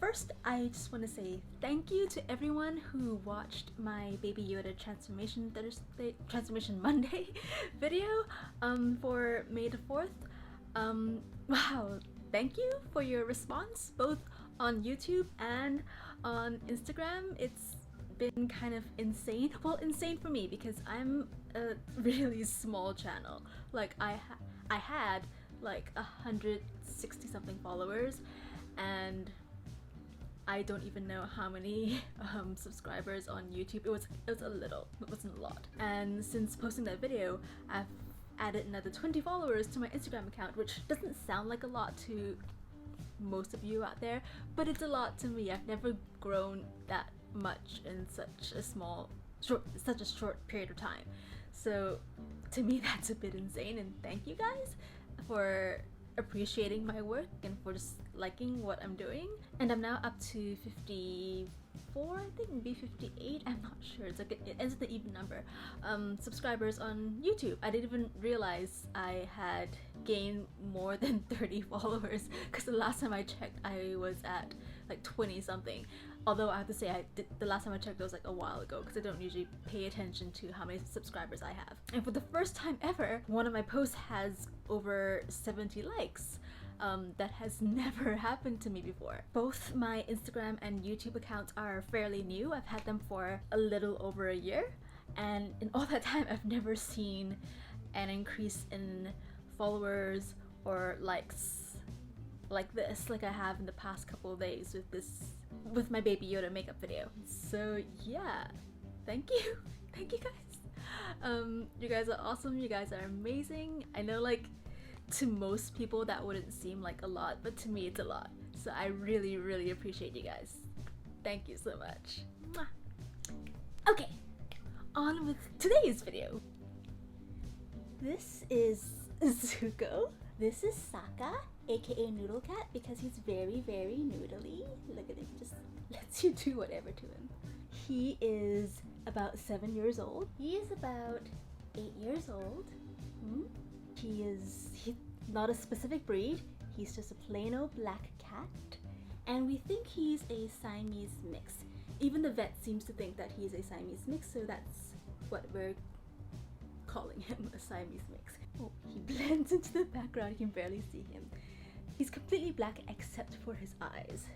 first, I just want to say thank you to everyone who watched my Baby Yoda Transformation Monday video for May the 4th. Wow, thank you for your response both on YouTube and on Instagram. It's been kind of insane. Well, insane for me because I'm a really small channel. Like I had like 160 something followers, and I don't even know how many subscribers on YouTube. It was a little, it wasn't a lot. And since posting that video, I've added another 20 followers to my Instagram account, which doesn't sound like a lot to most of you out there, but it's a lot to me. I've never grown that much in such a short period of time. So to me, that's a bit insane, and thank you guys for appreciating my work and for just liking what I'm doing. And I'm now up to 54, I think, maybe 58, I'm not sure. It's like it ends with an even number. Subscribers on YouTube. I didn't even realize I had gained more than 30 followers because the last time I checked I was at like 20 something. Although I have to say, the last time I checked it was like a while ago because I don't usually pay attention to how many subscribers I have. And for the first time ever, one of my posts has over 70 likes. That has never happened to me before. Both my Instagram and YouTube accounts are fairly new. I've had them for a little over a year, and in all that time I've never seen an increase in followers or likes like this, like I have in the past couple of days with my Baby Yoda makeup video. So yeah, thank you. Thank you guys. You guys are awesome. You guys are amazing. I know, like, to most people that wouldn't seem like a lot, but to me it's a lot. So I really, really appreciate you guys. Thank you so much. Mwah. Okay, on with today's video. This is Zuko. This is Sokka, aka Noodle Cat, because he's very, very noodly. Look at him, just lets you do whatever to him. He is about 7 years old. He is about 8 years old. He's not a specific breed. He's just a plain old black cat, and we think he's a Siamese mix. Even the vet seems to think that he's a Siamese mix, so that's what we're calling him, a Siamese mix. Oh, he blends into the background. You can barely see him. He's completely black except for his eyes.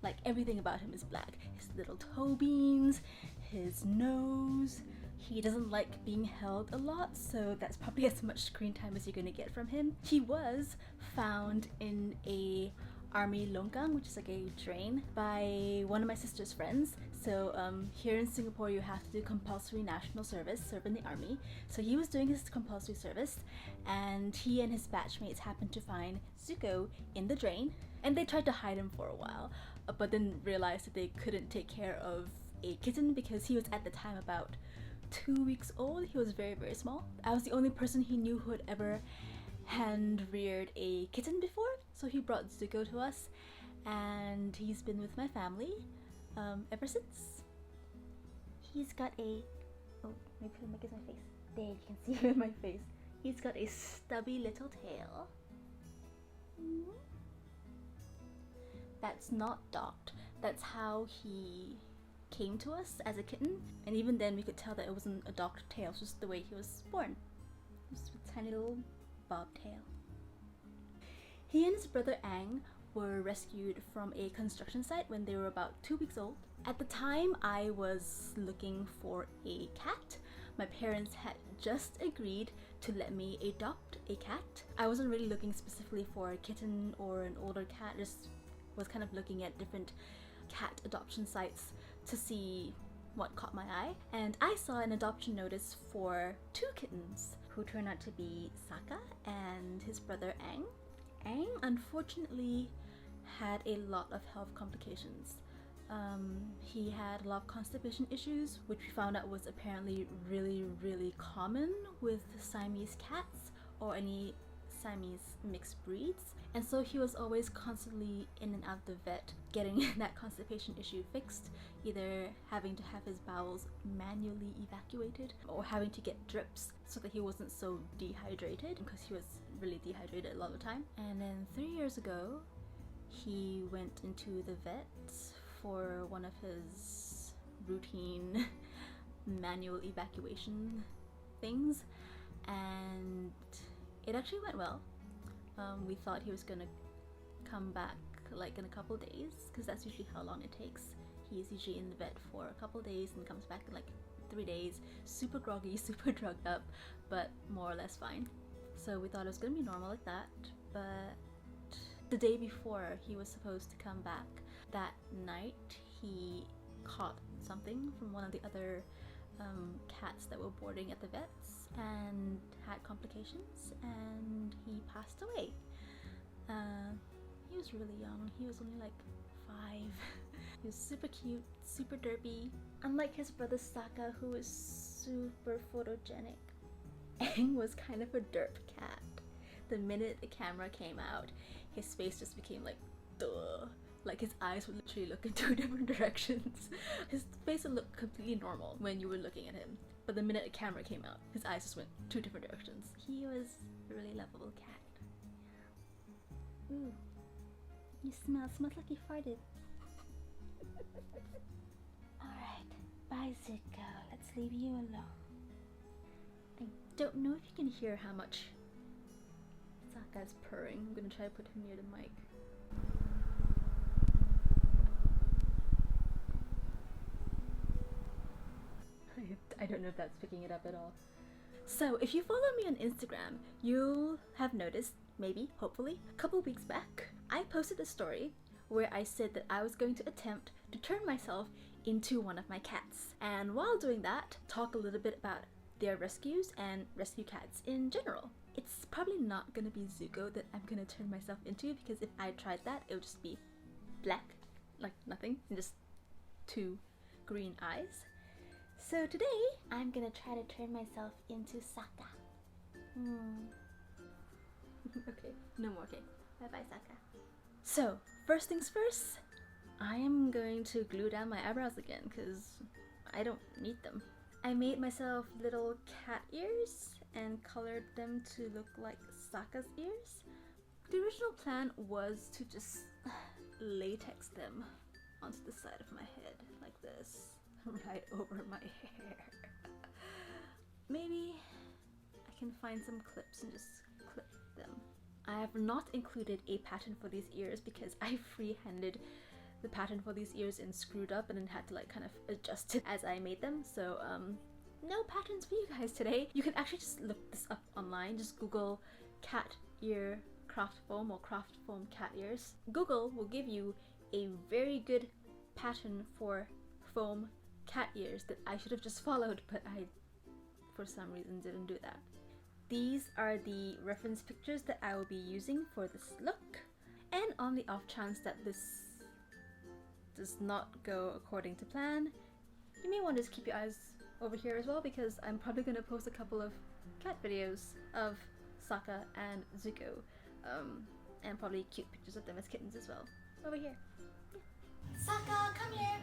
Like, everything about him is black. His little toe beans, his nose. He doesn't like being held a lot, so that's probably as much screen time as you're gonna get from him. He was found in a army longkang, which is like a drain, by one of my sister's friends. So here in Singapore you have to do compulsory national service, serve in the army. So he was doing his compulsory service, and he and his batchmates happened to find Zuko in the drain, and they tried to hide him for a while, but then realized that they couldn't take care of a kitten because he was at the time about 2 weeks old. He was very, very small. I was the only person he knew who had ever hand reared a kitten before, so he brought Zuko to us, and he's been with my family ever since. He's got a, oh, maybe I'll make it my face. There, you can see him in my face. He's got a stubby little tail. That's not docked. That's how he came to us as a kitten, and even then we could tell that it wasn't a docked tail. It was just the way he was born. Just a tiny little bobtail. He and his brother Aang were rescued from a construction site when they were about 2 weeks old. At the time I was looking for a cat. My parents had just agreed to let me adopt a cat. I wasn't really looking specifically for a kitten or an older cat, just was kind of looking at different cat adoption sites to see what caught my eye, and I saw an adoption notice for 2 kittens who turned out to be Sokka and his brother Aang. Aang unfortunately had a lot of health complications. He had a lot of constipation issues, which we found out was apparently really, really common with Siamese cats or any Siamese mixed breeds, and so he was always constantly in and out the vet getting that constipation issue fixed, either having to have his bowels manually evacuated or having to get drips so that he wasn't so dehydrated, because he was really dehydrated a lot of the time. And then 3 years ago he went into the vet for one of his routine manual evacuation things, and it actually went well. We thought he was gonna come back like in a couple days, because that's usually how long it takes. He's usually in the vet for a couple days and comes back in like 3 days, super groggy, super drugged up, but more or less fine. So we thought it was gonna be normal like that, but the day before he was supposed to come back, that night he caught something from one of the other cats that were boarding at the vets and had complications, and he passed away. He was really young. He was only like 5. He was super cute, super derpy. Unlike his brother Sokka, who was super photogenic, Aang was kind of a derp cat. The minute the camera came out, his face just became like, duh. Like his eyes would literally look in 2 different directions. His face would look completely normal when you were looking at him, but the minute the camera came out, his eyes just went 2 different directions. He was a really lovable cat. Ooh, you smells like you farted. Alright, bye Zuko, let's leave you alone. I don't know if you can hear how much Sokka's purring. I'm gonna try to put him near the mic. I don't know if that's picking it up at all. So if you follow me on Instagram, you'll have noticed, maybe, hopefully, a couple weeks back, I posted a story where I said that I was going to attempt to turn myself into one of my cats. And while doing that, talk a little bit about their rescues and rescue cats in general. It's probably not gonna be Zuko that I'm gonna turn myself into, because if I tried that, it would just be black, like nothing, and just 2 green eyes. So today, I'm gonna try to turn myself into Sokka. Okay, no more, okay. Bye bye, Sokka. So, first things first, I am going to glue down my eyebrows again, because I don't need them. I made myself little cat ears and colored them to look like Sokka's ears. The original plan was to just latex them onto the side of my head, like this. Right over my hair. Maybe I can find some clips and just clip them. I have not included a pattern for these ears because I freehanded the pattern for these ears and screwed up and then had to like kind of adjust it as I made them. So no patterns for you guys today. You can actually just look this up online. Just Google cat ear craft foam or craft foam cat ears. Google will give you a very good pattern for foam cat ears that I should have just followed, but I for some reason didn't do that. These are the reference pictures that I will be using for this look, and on the off chance that this does not go according to plan, you may want to just keep your eyes over here as well, because I'm probably going to post a couple of cat videos of Sokka and Zuko, and probably cute pictures of them as kittens as well. Over here. Yeah. Sokka, come here!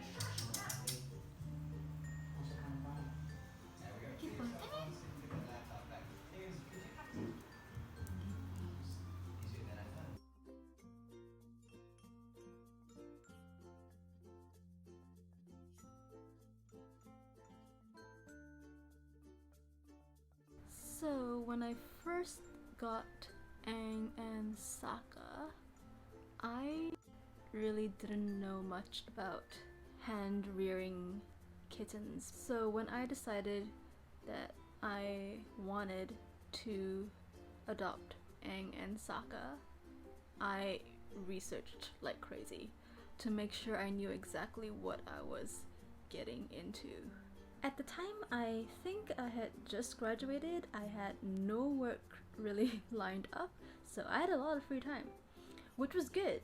So when I first got Aang and Sokka, I really didn't know much about hand rearing kittens. So when I decided that I wanted to adopt Aang and Sokka, I researched like crazy to make sure I knew exactly what I was getting into. At the time, I think I had just graduated. I had no work really lined up, so I had a lot of free time, which was good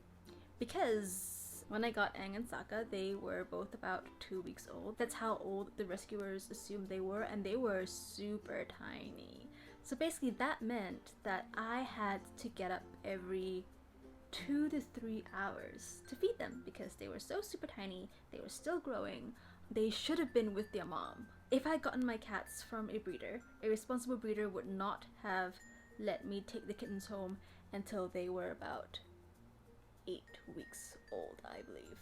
because when I got Aang and Sokka, they were both about 2 weeks old. That's how old the rescuers assumed they were, and they were super tiny. So basically that meant that I had to get up every 2 to 3 hours to feed them because they were so super tiny, they were still growing. They should have been with their mom. If I had gotten my cats from a breeder, a responsible breeder would not have let me take the kittens home until they were about 8 weeks old, I believe,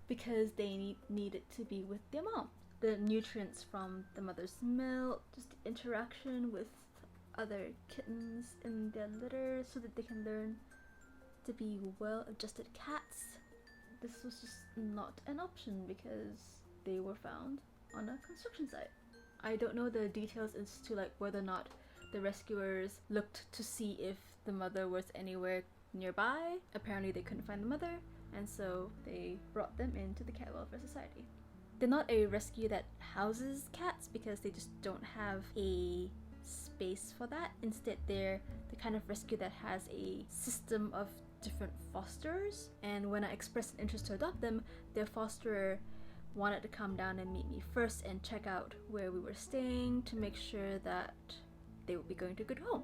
because they needed to be with their mom. The nutrients from the mother's milk, just the interaction with other kittens in their litter so that they can learn to be well-adjusted cats. This was just not an option because they were found on a construction site. I don't know the details as to like whether or not the rescuers looked to see if the mother was anywhere nearby. Apparently they couldn't find the mother, and so they brought them into the Cat Welfare Society. They're not a rescue that houses cats because they just don't have a space for that. Instead, they're the kind of rescue that has a system of different fosterers, and when I expressed an interest to adopt them, their fosterer wanted to come down and meet me first and check out where we were staying to make sure that they would be going to a good home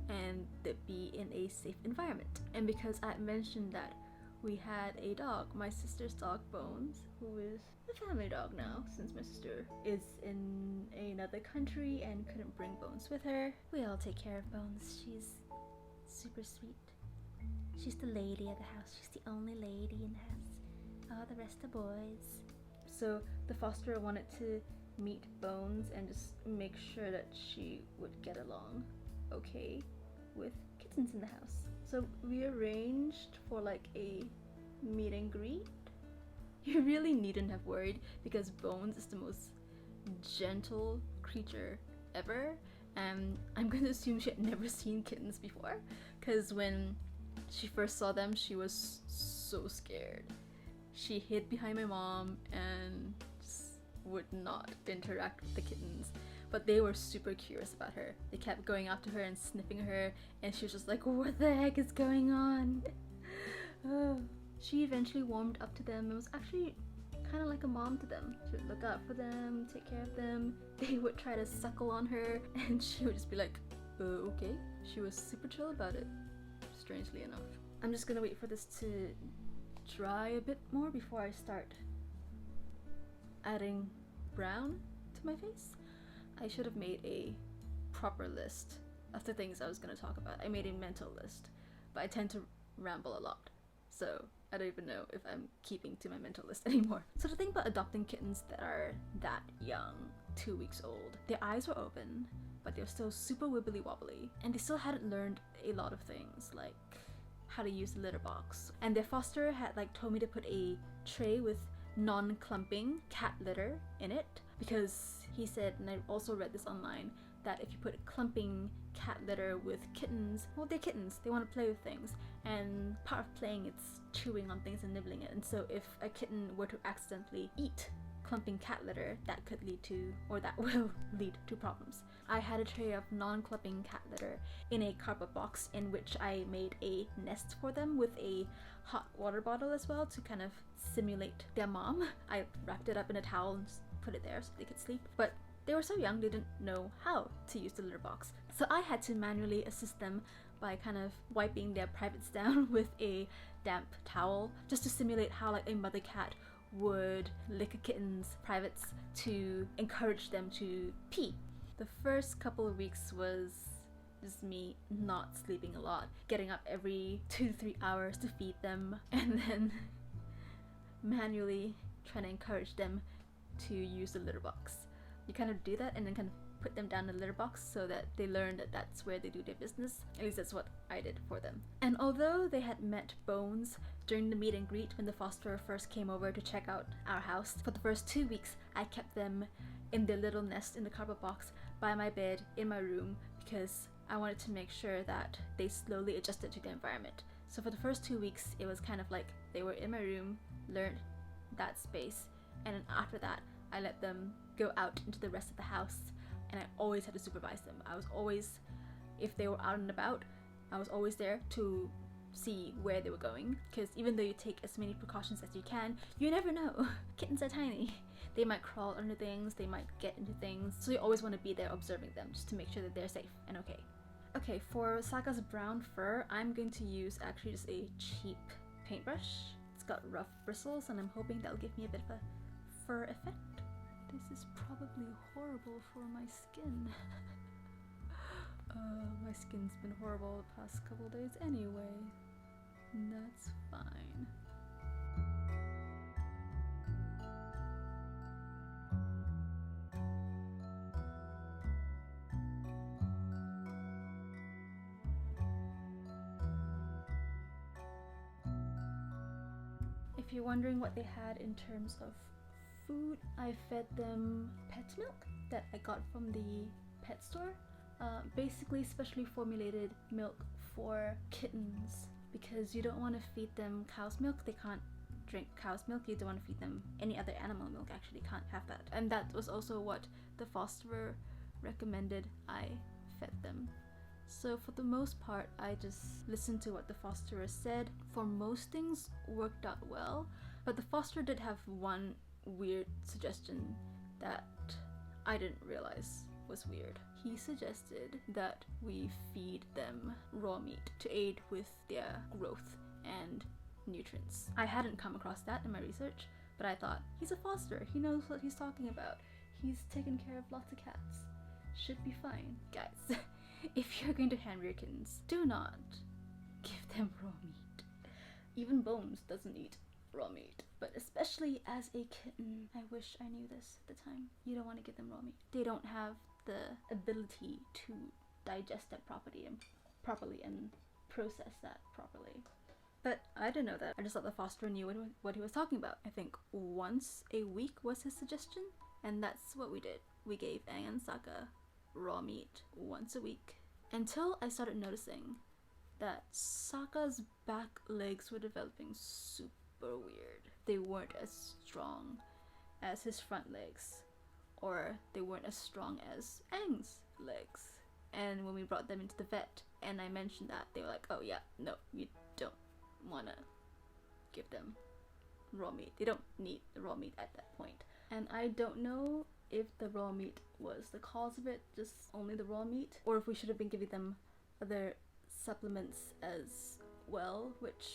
and they'd be in a safe environment. And because I had mentioned that we had a dog, my sister's dog Bones, who is a family dog now since my sister is in another country and couldn't bring Bones with her. We all take care of Bones. She's super sweet. She's the lady of the house. She's the only lady in the house. All the rest are boys. So the fosterer wanted to meet Bones and just make sure that she would get along okay with kittens in the house. So we arranged for like a meet and greet. You really needn't have worried because Bones is the most gentle creature ever, and I'm going to assume she had never seen kittens before because when she first saw them she was so scared. She hid behind my mom and just would not interact with the kittens, but they were super curious about her. They kept going up to her and sniffing her, and she was just like, what the heck is going on? She eventually warmed up to them and was actually kind of like a mom to them. She would look out for them, take care of them. They would try to suckle on her and she would just be like, okay. She was super chill about it, strangely enough. I'm just gonna wait for this to dry a bit more before I start adding brown to my face. I should have made a proper list of the things I was going to talk about. I made a mental list, but I tend to ramble a lot, so I don't even know if I'm keeping to my mental list anymore. So the thing about adopting kittens that are that young, 2 weeks old, their eyes were open, but they were still super wibbly wobbly, and they still hadn't learned a lot of things like how to use the litter box. And their foster had like told me to put a tray with non-clumping cat litter in it because he said, and I also read this online, that if you put clumping cat litter with kittens, well, they're kittens, they want to play with things, and part of playing it's chewing on things and nibbling it, and so if a kitten were to accidentally eat clumping cat litter, that could lead to, or that will lead to problems. I had a tray of non-clumping cat litter in a cardboard box in which I made a nest for them with a hot water bottle as well to kind of simulate their mom. I wrapped it up in a towel and just put it there so they could sleep, but they were so young they didn't know how to use the litter box. So I had to manually assist them by kind of wiping their privates down with a damp towel just to simulate how like a mother cat would lick a kitten's privates to encourage them to pee. The first couple of weeks was just me not sleeping a lot, getting up every 2 to 3 hours to feed them, and then manually trying to encourage them to use the litter box. You kind of do that and then kind of put them down in the litter box so that they learn that that's where they do their business. At least that's what I did for them. And although they had met Bones during the meet and greet when the fosterer first came over to check out our house, for the first 2 weeks I kept them in their little nest in the cardboard box by my bed in my room because I wanted to make sure that they slowly adjusted to the environment. So for the first 2 weeks it was kind of like they were in my room, learned that space, and then after that I let them go out into the rest of the house, and I always had to supervise them. I was always, if they were out and about, I was always there to see where they were going, because even though you take as many precautions as you can, you never know. Kittens are tiny. They might crawl under things, they might get into things, so you always want to be there observing them just to make sure that they're safe and okay. Okay, for Saga's brown fur, I'm going to use actually just a cheap paintbrush. It's got rough bristles and I'm hoping that'll give me a bit of a fur effect. This is probably horrible for my skin. My skin's been horrible the past couple days anyway. That's fine. If you're wondering what they had in terms of food, I fed them pet milk that I got from the pet store. Basically specially formulated milk for kittens, because you don't want to feed them cow's milk. They can't drink cow's milk. You don't want to feed them any other animal milk, actually can't have that. And that was also what the fosterer recommended I fed them. So for the most part, I just listened to what the fosterer said. For most things, worked out well, but the fosterer did have one weird suggestion that I didn't realize was weird. He suggested that we feed them raw meat to aid with their growth and nutrients. I hadn't come across that in my research, but I thought, he's a fosterer, he knows what he's talking about. He's taken care of lots of cats. Should be fine. Guys, if you're going to hand rear kittens, do not give them raw meat. Even Bones doesn't eat raw meat, but especially as a kitten, I wish I knew this at the time. You don't want to give them raw meat. They don't have the ability to digest that properly and process that properly. But I didn't know that. I just thought the fosterer knew what he was talking about. I think once a week was his suggestion, and that's what we did. We gave Aang and Sokka raw meat once a week, until I started noticing that Sokka's back legs were developing super weird. They weren't as strong as his front legs, or they weren't as strong as Aang's legs. And when we brought them into the vet and I mentioned that, they were like, oh yeah, no, you don't want to give them raw meat. They don't need the raw meat at that point. And I don't know if the raw meat was the cause of it, just only the raw meat, or if we should have been giving them other supplements as well, which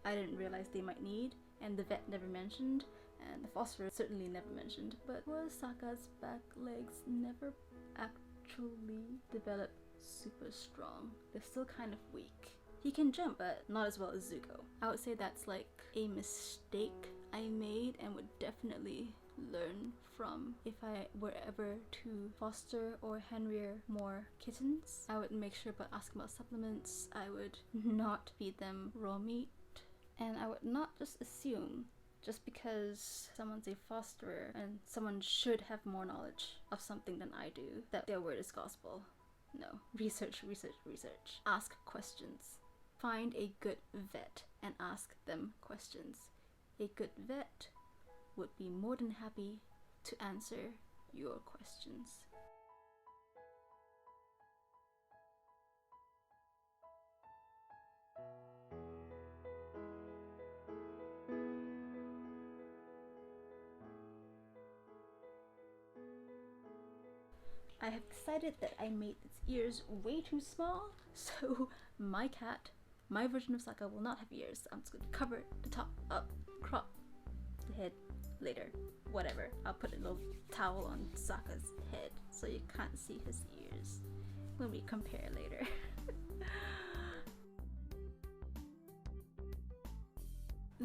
I didn't realize they might need, and the vet never mentioned, and the fosterer certainly never mentioned. But was Sokka's back legs never actually developed super strong. They're still kind of weak. He can jump, but not as well as Zuko. I would say that's like a mistake I made and would definitely learn from. If I were ever to foster or hand rear more kittens, I would make sure but ask about supplements. I would not feed them raw meat, and I would not just assume just because someone's a fosterer and someone should have more knowledge of something than I do that their word is gospel. No. Research, research, research. Ask questions. Find a good vet and ask them questions. A good vet would be more than happy to answer your questions. I have decided that I made its ears way too small, so my cat, my version of Sokka, will not have ears. I'm just going to cover the top up, crop the head later. Whatever. I'll put a little towel on Sokka's head so you can't see his ears when we compare later.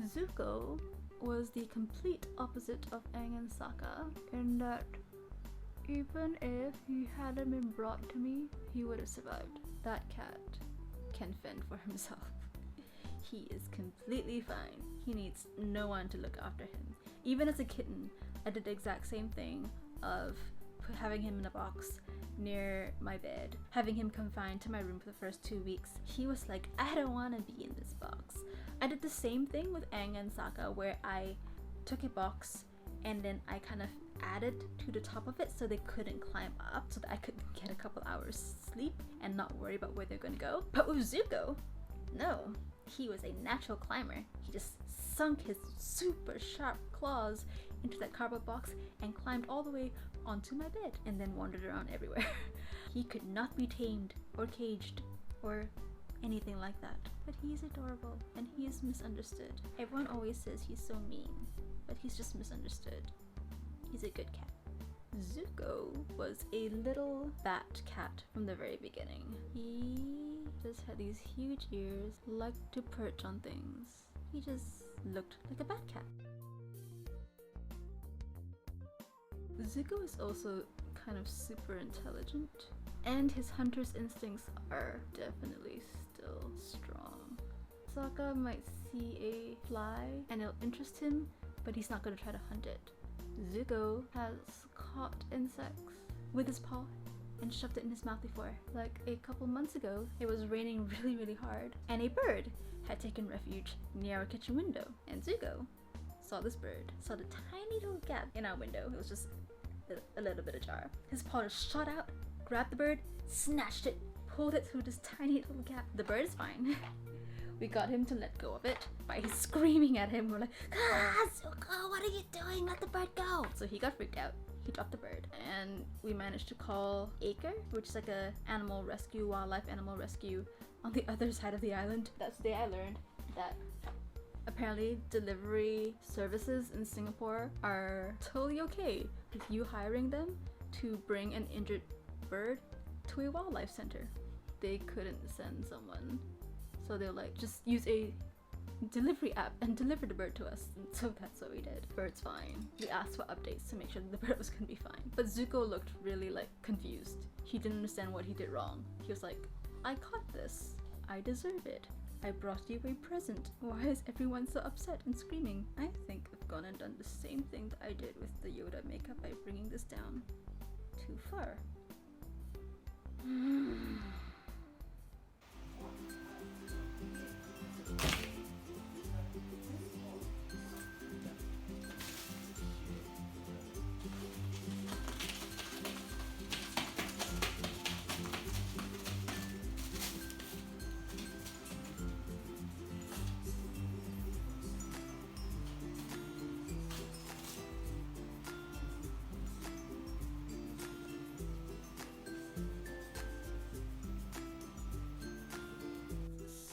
Zuko was the complete opposite of Aang and Sokka in that even if he hadn't been brought to me, he would have survived. That cat can fend for himself. He is completely fine. He needs no one to look after him. Even as a kitten, I did the exact same thing of having him in a box near my bed, having him confined to my room for the first 2 weeks. He was like, I don't want to be in this box. I did the same thing with Aang and Sokka, where I took a box and then I kind of added to the top of it so they couldn't climb up, so that I could get a couple hours sleep and not worry about where they're gonna go. But with Zuko, no. He was a natural climber. He just sunk his super sharp claws into that cardboard box and climbed all the way onto my bed and then wandered around everywhere. He could not be tamed or caged or anything like that. But he's adorable and he is misunderstood. Everyone always says he's so mean, but he's just misunderstood. He's a good cat. Zuko was a little bat cat from the very beginning. He just had these huge ears, liked to perch on things. He just looked like a bat cat. Zuko is also kind of super intelligent, and his hunter's instincts are definitely still strong. Sokka might see a fly and it'll interest him, but he's not gonna try to hunt it. Zuko has caught insects with his paw and shoved it in his mouth before. Like a couple months ago, it was raining really hard, and a bird had taken refuge near our kitchen window, and Zuko saw this bird, saw the tiny little gap in our window. It was just a little bit ajar. His paw just shot out, grabbed the bird, snatched it, pulled it through this tiny little gap. The bird is fine. We got him to let go of it by screaming at him. We're like, "Ah, Zuko, what are you doing? Let the bird go!" So he got freaked out. He dropped the bird, and we managed to call Acre, which is like a animal rescue, wildlife animal rescue on the other side of the island. That's the day I learned that apparently delivery services in Singapore are totally okay with you hiring them to bring an injured bird to a wildlife center. They couldn't send someone, so they're like, just use a delivery app and deliver the bird to us. And so that's what we did. Bird's fine. We asked for updates to make sure that the bird was gonna be fine. But Zuko looked really like confused. He didn't understand what he did wrong. He was like, I caught this. I deserve it. I brought you a present. Why is everyone so upset and screaming? I think I've gone and done the same thing that I did with the Yoda makeup by bringing this down too far.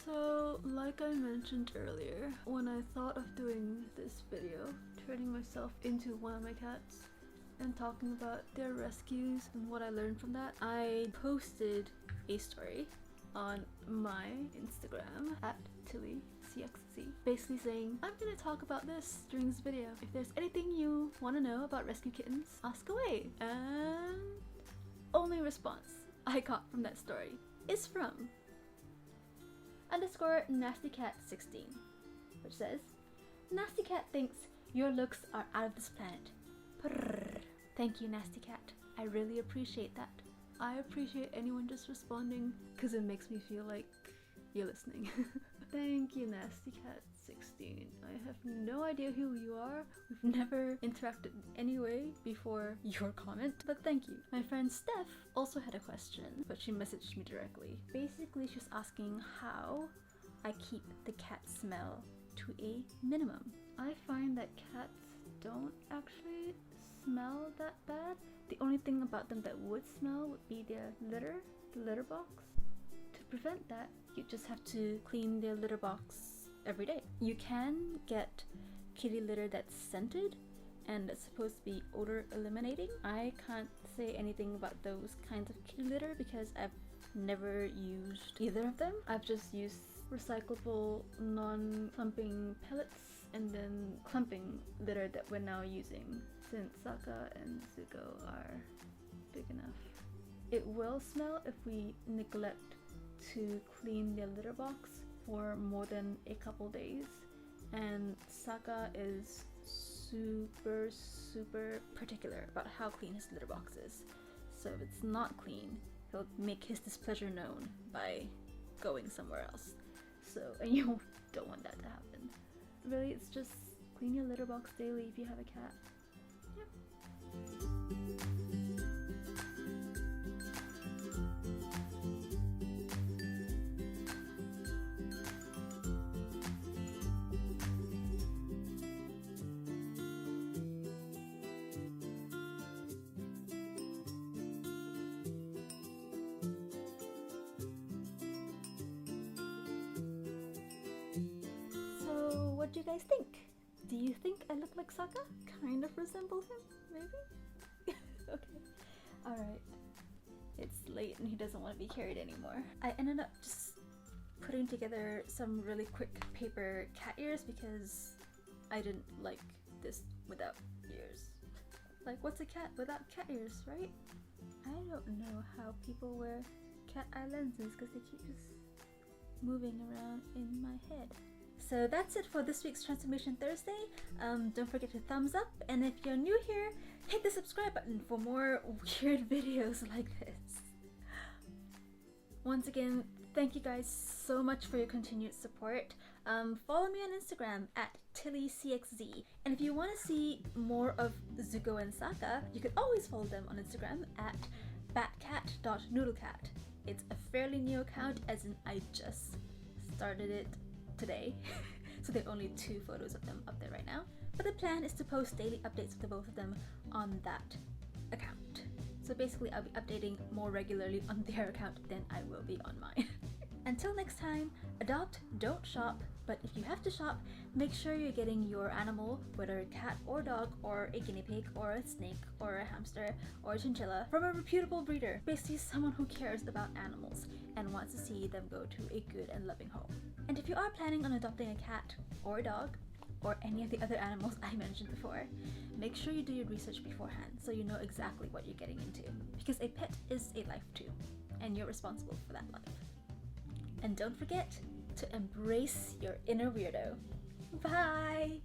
So, like I mentioned earlier, when I thought of doing this video, turning myself into one of my cats and talking about their rescues and what I learned from that, I posted a story on my Instagram at TillyCXC, basically saying, I'm gonna talk about this during this video. If there's anything you want to know about rescue kittens, ask away. And only response I got from that story is from _NastyCat16, which says, Nasty Cat thinks your looks are out of this planet. Prrr. Thank you, Nasty Cat. I really appreciate that. I appreciate anyone just responding because it makes me feel like you're listening. Thank you, NastyCat16. I have no idea who you are. We've never interacted in any way before your comment, but thank you. My friend Steph also had a question, but she messaged me directly. Basically, she's asking how I keep the cat smell to a minimum. I find that cats don't actually smell that bad. The only thing about them that would smell would be their litter, the litter box. To prevent that, you just have to clean their litter box every day. You can get kitty litter that's scented and it's supposed to be odor eliminating. I can't say anything about those kinds of kitty litter because I've never used either of them. I've just used recyclable non-clumping pellets and then clumping litter that we're now using since Sokka and Zuko are big enough. It will smell if we neglect to clean their litter box for more than a couple days, and Sokka is super particular about how clean his litter box is. So if it's not clean, he'll make his displeasure known by going somewhere else. So, and you don't want that to happen. Really, it's just clean your litter box daily if you have a cat. Yep. What do you guys think? Do you think I look like Sokka? Kind of resemble him, maybe? Okay. Alright. It's late and he doesn't want to be carried anymore. I ended up just putting together some really quick paper cat ears because I didn't like this without ears. Like, what's a cat without cat ears, right? I don't know how people wear cat eye lenses because they keep just moving around in my head. So that's it for this week's Transformation Thursday. Don't forget to thumbs up, and if you're new here, hit the subscribe button for more weird videos like this. Once again, thank you guys so much for your continued support. Follow me on Instagram at TillyCXZ, and if you want to see more of Zuko and Sokka, you can always follow them on Instagram at batcat.noodlecat. It's a fairly new account, as in I just started it today, so there are only 2 photos of them up there right now. But the plan is to post daily updates of the both of them on that account. So basically I'll be updating more regularly on their account than I will be on mine. Until next time, adopt, don't shop, but if you have to shop, make sure you're getting your animal, whether a cat or dog or a guinea pig or a snake or a hamster or a chinchilla, from a reputable breeder, basically someone who cares about animals and wants to see them go to a good and loving home. And if you are planning on adopting a cat or a dog, or any of the other animals I mentioned before, make sure you do your research beforehand so you know exactly what you're getting into. Because a pet is a life too, and you're responsible for that life. And don't forget to embrace your inner weirdo. Bye!